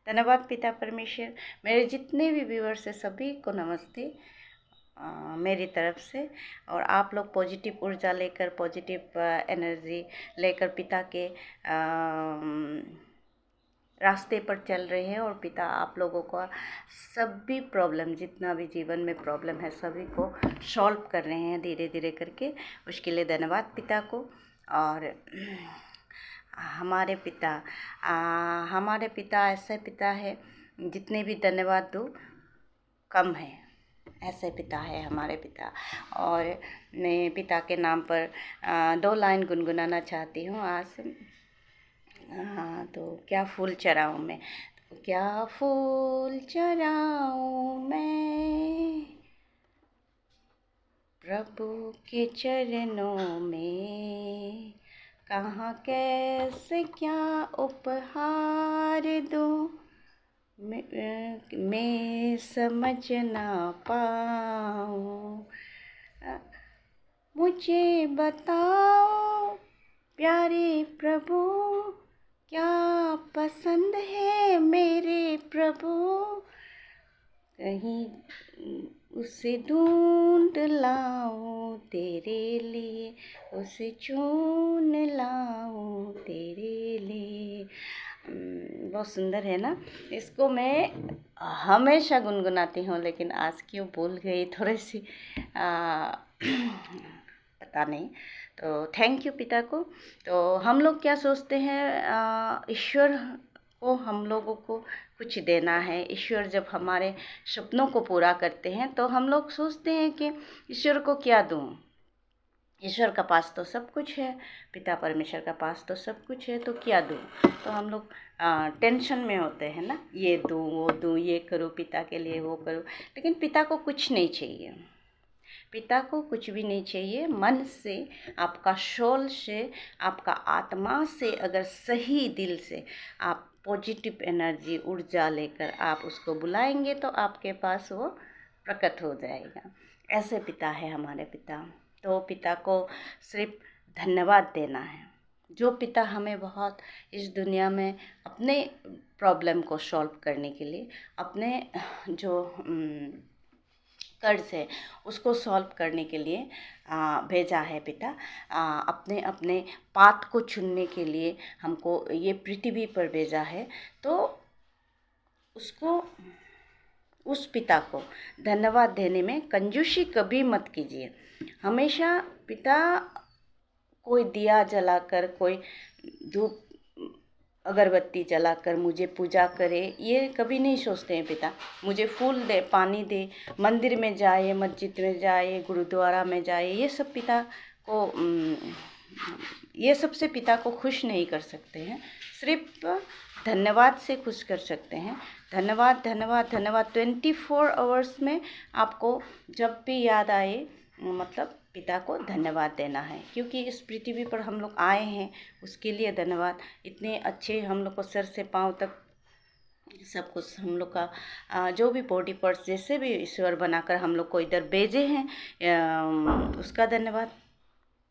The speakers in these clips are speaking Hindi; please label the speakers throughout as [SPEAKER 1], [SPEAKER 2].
[SPEAKER 1] धन्यवाद पिता परमेश्वर। मेरे जितने भी व्यूअर्स हैं सभी को नमस्ते मेरी तरफ से। और आप लोग पॉजिटिव ऊर्जा लेकर, पॉजिटिव एनर्जी लेकर पिता के रास्ते पर चल रहे हैं, और पिता आप लोगों का सभी प्रॉब्लम, जितना भी जीवन में प्रॉब्लम है, सभी को सॉल्व कर रहे हैं धीरे धीरे करके। उसके लिए धन्यवाद पिता को। और हमारे पिता ऐसे पिता है, जितने भी धन्यवाद दो कम है, ऐसे पिता है हमारे पिता। और मैं पिता के नाम पर 2 लाइन गुनगुनाना चाहती हूँ आज। हाँ, तो क्या फूल चराऊँ मैं, तो क्या फूल चराऊँ मैं प्रभु के चरणों में, कहाँ कैसे क्या उपहार दूँ मैं समझ ना पाऊँ। मुझे बताओ प्यारे प्रभु, क्या पसंद है मेरे प्रभु, कहीं उसे ढूंढ लाऊं तेरे लिए, उसे चुन लाऊं तेरे लिए। बहुत सुंदर है ना। इसको मैं हमेशा गुनगुनाती हूँ, लेकिन आज क्यों भूल गई थोड़ी सी पता नहीं। तो थैंक यू पिता को। तो हम लोग क्या सोचते हैं, ईश्वर को हम लोगों को कुछ देना है। ईश्वर जब हमारे सपनों को पूरा करते हैं तो हम लोग सोचते हैं कि ईश्वर को क्या दूँ। ईश्वर का पास तो सब कुछ है, पिता परमेश्वर का पास तो सब कुछ है, तो क्या दूँ। तो हम लोग टेंशन में होते हैं ना, ये दूँ वो दूँ, ये करूँ पिता के लिए, वो करूँ। लेकिन पिता को कुछ नहीं चाहिए, पिता को कुछ भी नहीं चाहिए। मन से, आपका सोल से, आपका आत्मा से अगर सही दिल से आप पॉजिटिव एनर्जी, ऊर्जा लेकर आप उसको बुलाएंगे तो आपके पास वो प्रकट हो जाएगा। ऐसे पिता है हमारे पिता। तो पिता को सिर्फ धन्यवाद देना है, जो पिता हमें बहुत इस दुनिया में अपने प्रॉब्लम को सॉल्व करने के लिए, अपने जो कर्ज है उसको सॉल्व करने के लिए भेजा है पिता। अपने अपने पाथ को चुनने के लिए हमको ये पृथ्वी पर भेजा है। तो उसको, उस पिता को धन्यवाद देने में कंजूसी कभी मत कीजिए। हमेशा पिता कोई दिया जलाकर, कोई धूप अगरबत्ती जलाकर मुझे पूजा करे, ये कभी नहीं सोचते हैं पिता। मुझे फूल दे, पानी दे, मंदिर में जाए, मस्जिद में जाए, गुरुद्वारा में जाए, ये सब पिता को ये सबसे पिता को खुश नहीं कर सकते हैं। सिर्फ धन्यवाद से खुश कर सकते हैं। धन्यवाद धन्यवाद धन्यवाद 24 आवर्स में आपको जब भी याद आए, मतलब पिता को धन्यवाद देना है, क्योंकि इस पृथ्वी पर हम लोग आए हैं उसके लिए धन्यवाद। इतने अच्छे हम लोग को सर से पाँव तक सब कुछ हम लोग का जो भी बॉडी पार्ट्स जैसे भी ईश्वर बनाकर हम लोग को इधर भेजे हैं, उसका धन्यवाद।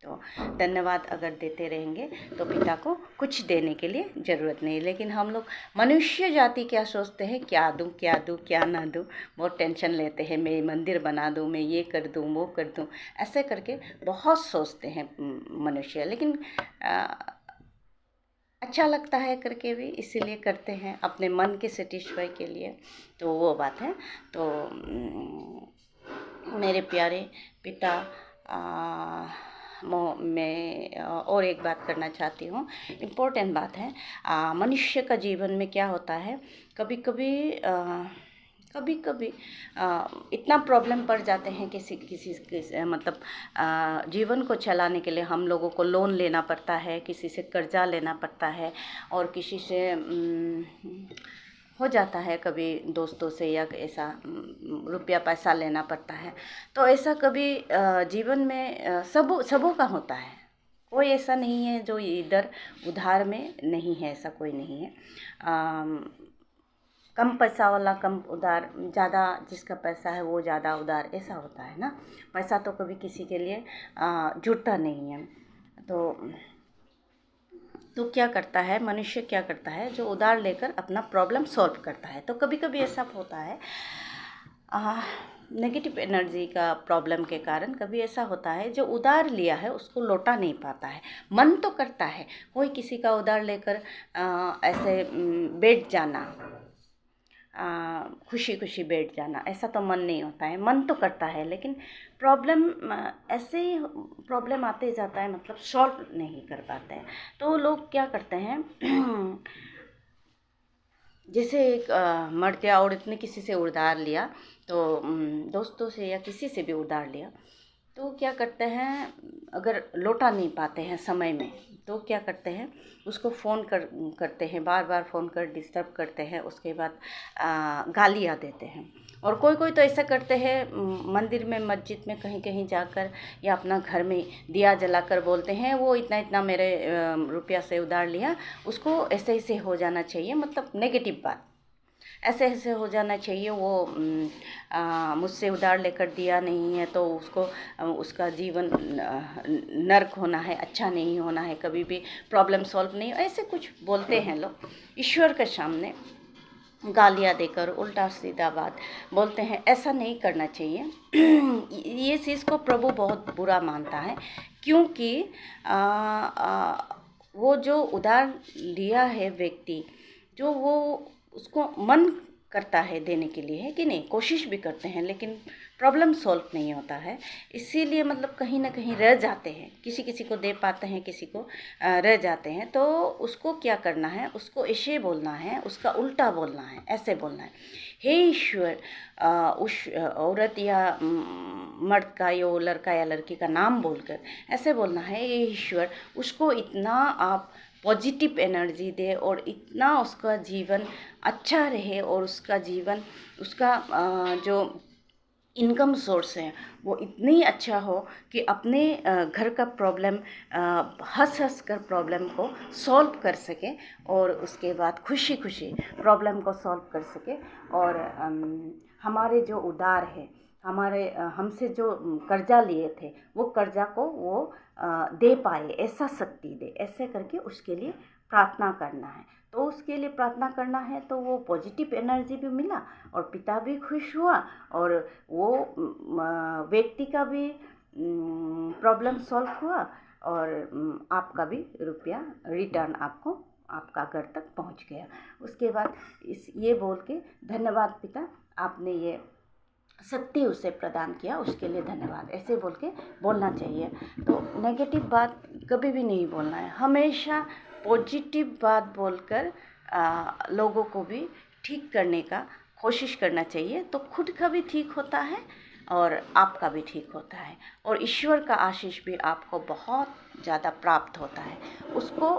[SPEAKER 1] तो धन्यवाद अगर देते रहेंगे तो पिता को कुछ देने के लिए ज़रूरत नहीं। लेकिन हम लोग मनुष्य जाति क्या सोचते हैं, क्या दूँ क्या दूँ क्या ना दूँ, बहुत टेंशन लेते हैं। मैं मंदिर बना दूँ, मैं ये कर दूँ वो कर दूँ, ऐसे करके बहुत सोचते हैं मनुष्य। लेकिन अच्छा लगता है करके भी इसीलिए करते हैं, अपने मन के सेटिस्फाई के लिए। तो वो बात है। तो मेरे प्यारे पिता, मैं और एक बात करना चाहती हूँ, इम्पोर्टेंट बात है। मनुष्य का जीवन में क्या होता है, कभी कभी इतना प्रॉब्लम पड़ जाते हैं किसी मतलब जीवन को चलाने के लिए हम लोगों को लोन लेना पड़ता है, किसी से कर्जा लेना पड़ता है, और किसी से हो जाता है कभी दोस्तों से या ऐसा रुपया पैसा लेना पड़ता है। तो ऐसा कभी जीवन में सबों का होता है। कोई ऐसा नहीं है जो इधर उधार में नहीं है, ऐसा कोई नहीं है। कम पैसा वाला कम उधार, ज़्यादा जिसका पैसा है वो ज़्यादा उधार, ऐसा होता है ना। पैसा तो कभी किसी के लिए जुटता नहीं है। तो तो क्या करता है मनुष्य, क्या करता है, जो उधार लेकर अपना प्रॉब्लम सॉल्व करता है। तो कभी कभी ऐसा होता है नेगेटिव एनर्जी का प्रॉब्लम के कारण कभी ऐसा होता है जो उधार लिया है उसको लौटा नहीं पाता है। मन तो करता है कोई किसी का उधार लेकर ऐसे बैठ जाना, खुशी खुशी बैठ जाना, ऐसा तो मन नहीं होता है। मन तो करता है लेकिन प्रॉब्लम ऐसे ही प्रॉब्लम आते जाता है, मतलब सॉल्व नहीं कर पाते हैं। तो लोग क्या करते हैं जैसे एक मर्द या औरत ने किसी से उधार लिया, तो दोस्तों से या किसी से भी उधार लिया, तो क्या करते हैं अगर लौटा नहीं पाते हैं समय में, तो क्या करते हैं उसको करते हैं, बार बार फ़ोन कर डिस्टर्ब करते हैं, उसके बाद गालियाँ देते हैं। और कोई कोई तो ऐसा करते हैं मंदिर में, मस्जिद में, कहीं कहीं जाकर या अपना घर में दिया जलाकर बोलते हैं वो इतना इतना मेरे रुपया से उधार लिया, उसको ऐसे ऐसे हो जाना चाहिए, मतलब नेगेटिव बात ऐसे ऐसे हो जाना चाहिए। वो मुझसे उधार लेकर दिया नहीं है तो उसको उसका जीवन नर्क होना है, अच्छा नहीं होना है, कभी भी प्रॉब्लम सॉल्व नहीं, ऐसे कुछ बोलते हैं लोग। ईश्वर के सामने गालियाँ देकर उल्टा सीधा बात बोलते हैं, ऐसा नहीं करना चाहिए। ये चीज़ को प्रभु बहुत बुरा मानता है, क्योंकि वो जो उधार लिया है व्यक्ति, जो वो उसको मन करता है देने के लिए, है कि नहीं, कोशिश भी करते हैं लेकिन प्रॉब्लम सॉल्व नहीं होता है। इसीलिए मतलब कहीं ना कहीं रह जाते हैं, किसी किसी को दे पाते हैं, किसी को रह जाते हैं। तो उसको क्या करना है, उसको ऐसे बोलना है, उसका उल्टा बोलना है, ऐसे बोलना है, हे ईश्वर, उस औरत या मर्द का या लड़का या लड़की का नाम बोलकर ऐसे बोलना है, हे ईश्वर, उसको इतना आप पॉजिटिव एनर्जी दे और इतना उसका जीवन अच्छा रहे और उसका जीवन, उसका जो इनकम सोर्स है वो इतनी अच्छा हो कि अपने घर का प्रॉब्लम हंस हंस कर प्रॉब्लम को सॉल्व कर सके और उसके बाद खुशी खुशी प्रॉब्लम को सॉल्व कर सके। और हमारे जो उधार है, हमारे हमसे जो कर्जा लिए थे, वो कर्जा को वो दे पाए, ऐसा शक्ति दे, ऐसे करके उसके लिए प्रार्थना करना है। तो उसके लिए प्रार्थना करना है तो वो पॉजिटिव एनर्जी भी मिला और पिता भी खुश हुआ और वो व्यक्ति का भी प्रॉब्लम सॉल्व हुआ और आपका भी रुपया रिटर्न आपको आपका घर तक पहुंच गया। उसके बाद ये बोल के, धन्यवाद पिता, आपने ये शक्ति उसे प्रदान किया, उसके लिए धन्यवाद, ऐसे बोल के बोलना चाहिए। तो नेगेटिव बात कभी भी नहीं बोलना है, हमेशा पॉजिटिव बात बोलकर लोगों को भी ठीक करने का कोशिश करना चाहिए। तो खुद का भी ठीक होता है और आपका भी ठीक होता है और ईश्वर का आशीष भी आपको बहुत ज़्यादा प्राप्त होता है। उसको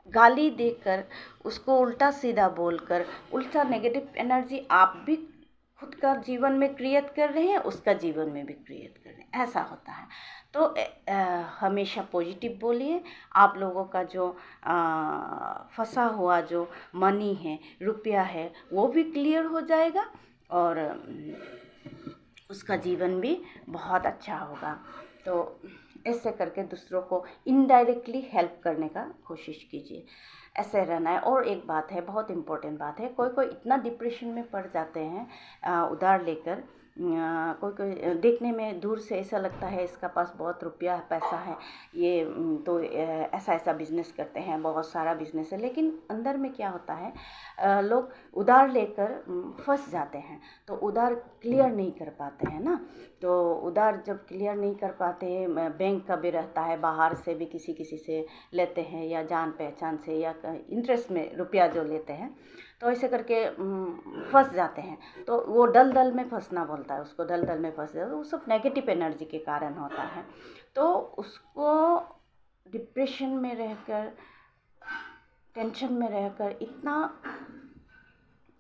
[SPEAKER 1] गाली देकर, उसको उल्टा सीधा बोलकर, उल्टा नेगेटिव एनर्जी आप भी खुद का जीवन में क्रिएट कर रहे हैं, उसका जीवन में भी क्रिएट कर रहे हैं, ऐसा होता है। तो हमेशा पॉजिटिव बोलिए। आप लोगों का जो फंसा हुआ जो मनी है, रुपया है, वो भी क्लियर हो जाएगा और उसका जीवन भी बहुत अच्छा होगा। तो ऐसे करके दूसरों को इनडायरेक्टली हेल्प करने का कोशिश कीजिए, ऐसे रहना है। और एक बात है, बहुत इम्पोर्टेंट बात है, कोई कोई इतना डिप्रेशन में पड़ जाते हैं उधार लेकर, कोई कोई देखने में दूर से ऐसा लगता है इसका पास बहुत रुपया पैसा है, ये तो ऐसा ऐसा बिजनेस करते हैं, बहुत सारा बिजनेस है, लेकिन अंदर में क्या होता है, लोग उधार लेकर फंस जाते हैं, तो उधार क्लियर नहीं कर पाते हैं ना। तो उधार जब क्लियर नहीं कर पाते, बैंक का भी रहता है, बाहर से भी किसी किसी से लेते हैं या जान पहचान से या इंटरेस्ट में रुपया जो लेते हैं, तो ऐसे करके फंस जाते हैं। तो वो दलदल में फंसना बोलता है उसको, दलदल में फंस जाता है, वो सब नेगेटिव एनर्जी के कारण होता है। तो उसको डिप्रेशन में रहकर, टेंशन में रहकर इतना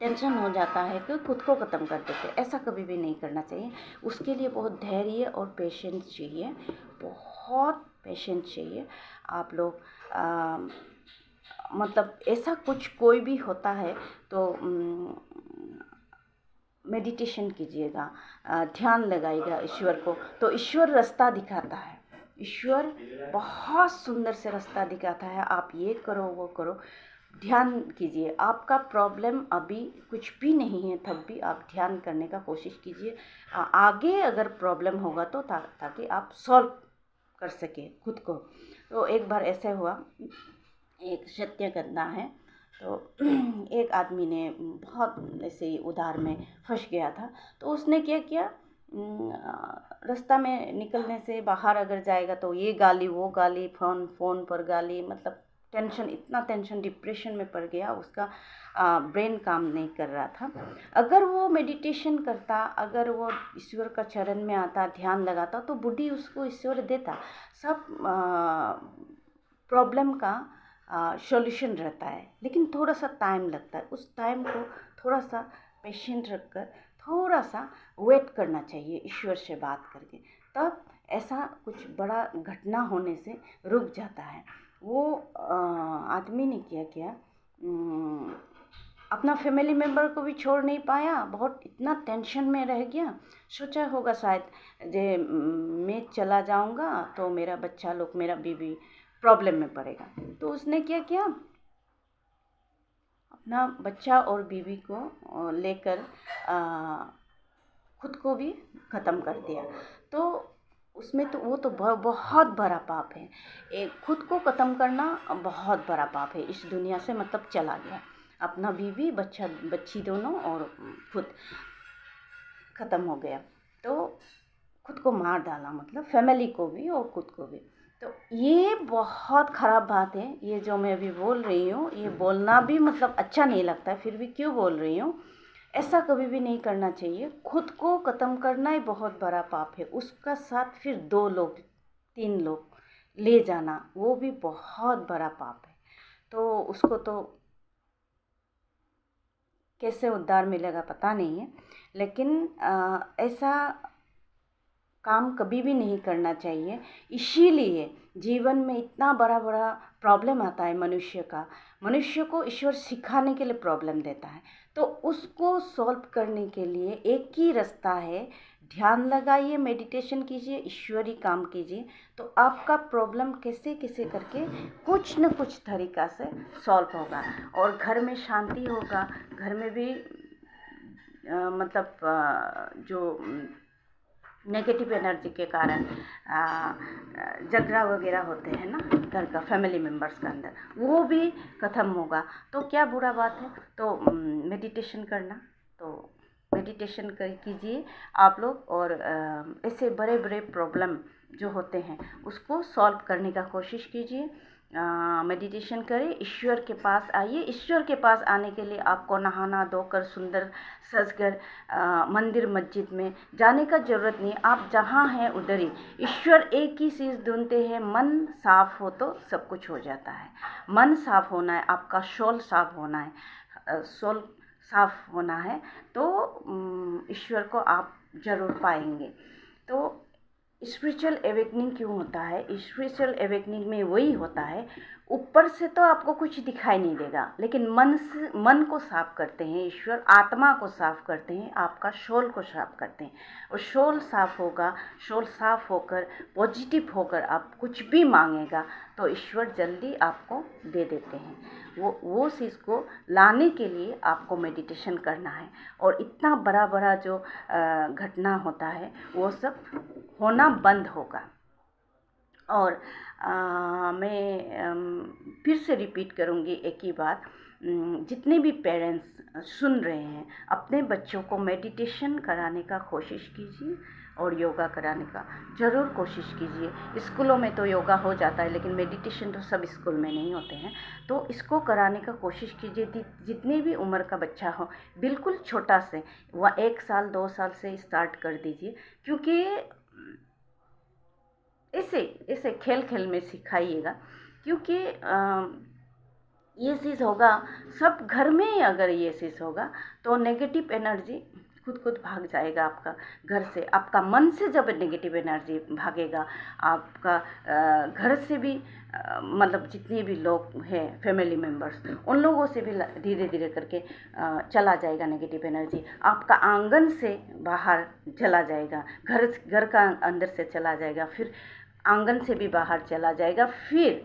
[SPEAKER 1] टेंशन हो जाता है कि खुद को ख़त्म कर देते, ऐसा कभी भी नहीं करना चाहिए। उसके लिए बहुत धैर्य और पेशेंस चाहिए, बहुत पेशेंस चाहिए। आप लोग मतलब ऐसा कुछ कोई भी होता है तो मेडिटेशन कीजिएगा, ध्यान लगाइएगा ईश्वर को, तो ईश्वर रास्ता दिखाता है। ईश्वर बहुत सुंदर से रास्ता दिखाता है, आप ये करो वो करो। ध्यान कीजिए, आपका प्रॉब्लम अभी कुछ भी नहीं है, तब भी आप ध्यान करने का कोशिश कीजिए। आगे अगर प्रॉब्लम होगा तो ताकि आप सॉल्व कर सके खुद को। तो एक बार ऐसे हुआ, एक सत्य घटना है। तो एक आदमी ने बहुत ऐसे ही उधार में फंस गया था। तो उसने क्या किया, रास्ता में निकलने से बाहर अगर जाएगा तो ये गाली वो गाली, फ़ोन पर गाली, मतलब टेंशन, इतना टेंशन, डिप्रेशन में पड़ गया, उसका ब्रेन काम नहीं कर रहा था। अगर वो मेडिटेशन करता, अगर वो ईश्वर का चरण में आता, ध्यान लगाता, तो बुद्धि उसको ईश्वर देता। सब प्रॉब्लम का सॉल्यूशन रहता है, लेकिन थोड़ा सा टाइम लगता है। उस टाइम को थोड़ा सा पेशेंट रखकर थोड़ा सा वेट करना चाहिए ईश्वर से बात करके, तब ऐसा कुछ बड़ा घटना होने से रुक जाता है। वो आदमी ने क्या अपना फैमिली मेम्बर को भी छोड़ नहीं पाया, बहुत इतना टेंशन में रह गया। सोचा होगा शायद जे मैं चला जाऊंगा तो मेरा बच्चा लोग, मेरा बीवी प्रॉब्लम में पड़ेगा। तो उसने क्या किया, अपना बच्चा और बीवी को लेकर खुद को भी ख़त्म कर दिया। तो उसमें तो वो तो बहुत बड़ा पाप है। एक खुद को ख़त्म करना बहुत बड़ा पाप है। इस दुनिया से मतलब चला गया, अपना बीवी बच्चा बच्ची दोनों और खुद ख़त्म हो गया। तो खुद को मार डाला, मतलब फैमिली को भी और खुद को भी। तो ये बहुत ख़राब बात है। ये जो मैं अभी बोल रही हूँ, ये बोलना भी मतलब अच्छा नहीं लगता है, फिर भी क्यों बोल रही हूँ। ऐसा कभी भी नहीं करना चाहिए। खुद को ख़त्म करना ही बहुत बड़ा पाप है, उसका साथ फिर 2 लोग 3 लोग ले जाना, वो भी बहुत बड़ा पाप है। तो उसको तो कैसे उद्धार मिलेगा पता नहीं है, लेकिन ऐसा काम कभी भी नहीं करना चाहिए। इसीलिए जीवन में इतना बड़ा बड़ा प्रॉब्लम आता है मनुष्य को ईश्वर सिखाने के लिए प्रॉब्लम देता है। तो उसको सॉल्व करने के लिए एक ही रास्ता है, ध्यान लगाइए, मेडिटेशन कीजिए, ईश्वरी काम कीजिए। तो आपका प्रॉब्लम कैसे कैसे करके कुछ न कुछ तरीक़ा से सॉल्व होगा और घर में शांति होगा। घर में भी जो नेगेटिव एनर्जी के कारण झगड़ा वगैरह होते हैं ना घर का, फैमिली मेम्बर्स का अंदर, वो भी ख़त्म होगा। तो क्या बुरा बात है। तो मेडिटेशन करना, तो मेडिटेशन कीजिए आप लोग, और ऐसे बड़े बड़े प्रॉब्लम जो होते हैं उसको सॉल्व करने का कोशिश कीजिए। मेडिटेशन करें, ईश्वर के पास आइए। ईश्वर के पास आने के लिए आपको नहाना धोकर सुंदर सजकर मंदिर मस्जिद में जाने का ज़रूरत नहीं। आप जहाँ हैं उधर ही ईश्वर एक ही चीज़ ढूंढते हैं, मन साफ हो तो सब कुछ हो जाता है। मन साफ होना है, आपका सोल साफ होना है, सोल साफ होना है, तो ईश्वर को आप ज़रूर पाएंगे। तो स्पिरिचुअल अवेकनिंग क्यों होता है? स्पिरिचुअल अवेकनिंग में वही होता है, ऊपर से तो आपको कुछ दिखाई नहीं देगा, लेकिन मन को साफ करते हैं ईश्वर, आत्मा को साफ करते हैं, आपका सोल को साफ करते हैं। और सोल साफ होगा, सोल साफ होकर पॉजिटिव होकर आप कुछ भी मांगेगा तो ईश्वर जल्दी आपको दे देते हैं। वो चीज़ को लाने के लिए आपको मेडिटेशन करना है, और इतना बड़ा बड़ा जो घटना होता है वो सब होना बंद होगा। और मैं फिर से रिपीट करूँगी एक ही बात, जितने भी पेरेंट्स सुन रहे हैं, अपने बच्चों को मेडिटेशन कराने का कोशिश कीजिए और योगा कराने का ज़रूर कोशिश कीजिए। स्कूलों में तो योगा हो जाता है, लेकिन मेडिटेशन तो सब स्कूल में नहीं होते हैं, तो इसको कराने का कोशिश कीजिए। जितने भी उम्र का बच्चा हो, बिल्कुल छोटा से, वह 1 साल 2 साल से स्टार्ट कर दीजिए, क्योंकि इसे खेल खेल में सिखाइएगा। क्योंकि ये चीज़ होगा, सब घर में ही अगर ये चीज़ होगा तो नेगेटिव एनर्जी खुद भाग जाएगा आपका घर से। आपका मन से जब नेगेटिव एनर्जी भागेगा, आपका घर से भी मतलब जितने भी लोग हैं फैमिली मेम्बर्स, उन लोगों से भी धीरे धीरे करके चला जाएगा नेगेटिव एनर्जी। आपका आंगन से बाहर चला जाएगा, घर का अंदर से चला जाएगा, फिर आंगन से भी बाहर चला जाएगा, फिर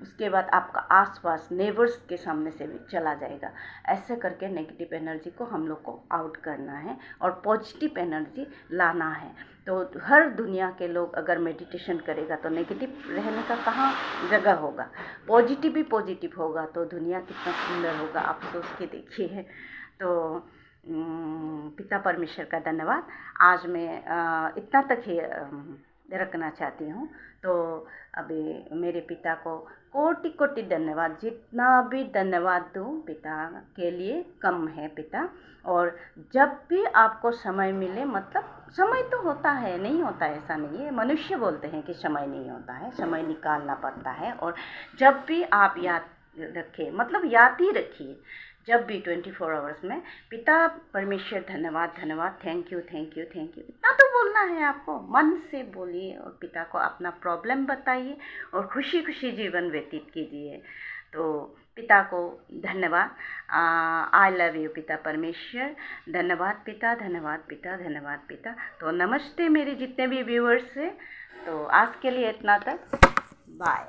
[SPEAKER 1] उसके बाद आपका आसपास नेबर्स के सामने से भी चला जाएगा। ऐसे करके नेगेटिव एनर्जी को हम लोग को आउट करना है और पॉजिटिव एनर्जी लाना है। तो हर दुनिया के लोग अगर मेडिटेशन करेगा तो नेगेटिव रहने का कहाँ जगह होगा, पॉजिटिव ही पॉजिटिव होगा तो दुनिया कितना सुंदर होगा, आप सोच के देखिए। तो पिता परमेश्वर का धन्यवाद। आज मैं इतना तक ही रखना चाहती हूँ। तो अभी मेरे पिता को कोटि कोटि धन्यवाद, जितना भी धन्यवाद दूँ पिता के लिए कम है पिता। और जब भी आपको समय मिले, मतलब समय तो होता है, नहीं होता है ऐसा नहीं है, मनुष्य बोलते हैं कि समय नहीं होता है, समय निकालना पड़ता है। और जब भी आप याद रखें, मतलब याद ही रखिए, जब भी 24 आवर्स में पिता परमेश्वर धन्यवाद धन्यवाद, thank you thank you thank you, इतना तो बोलना है आपको, मन से बोलिए और पिता को अपना प्रॉब्लम बताइए और खुशी खुशी जीवन व्यतीत कीजिए। तो पिता को धन्यवाद। आई लव यू पिता परमेश्वर। धन्यवाद पिता, धन्यवाद पिता, धन्यवाद पिता। तो नमस्ते मेरे जितने भी व्यूअर्स हैं। तो आज के लिए इतना तक, बाय।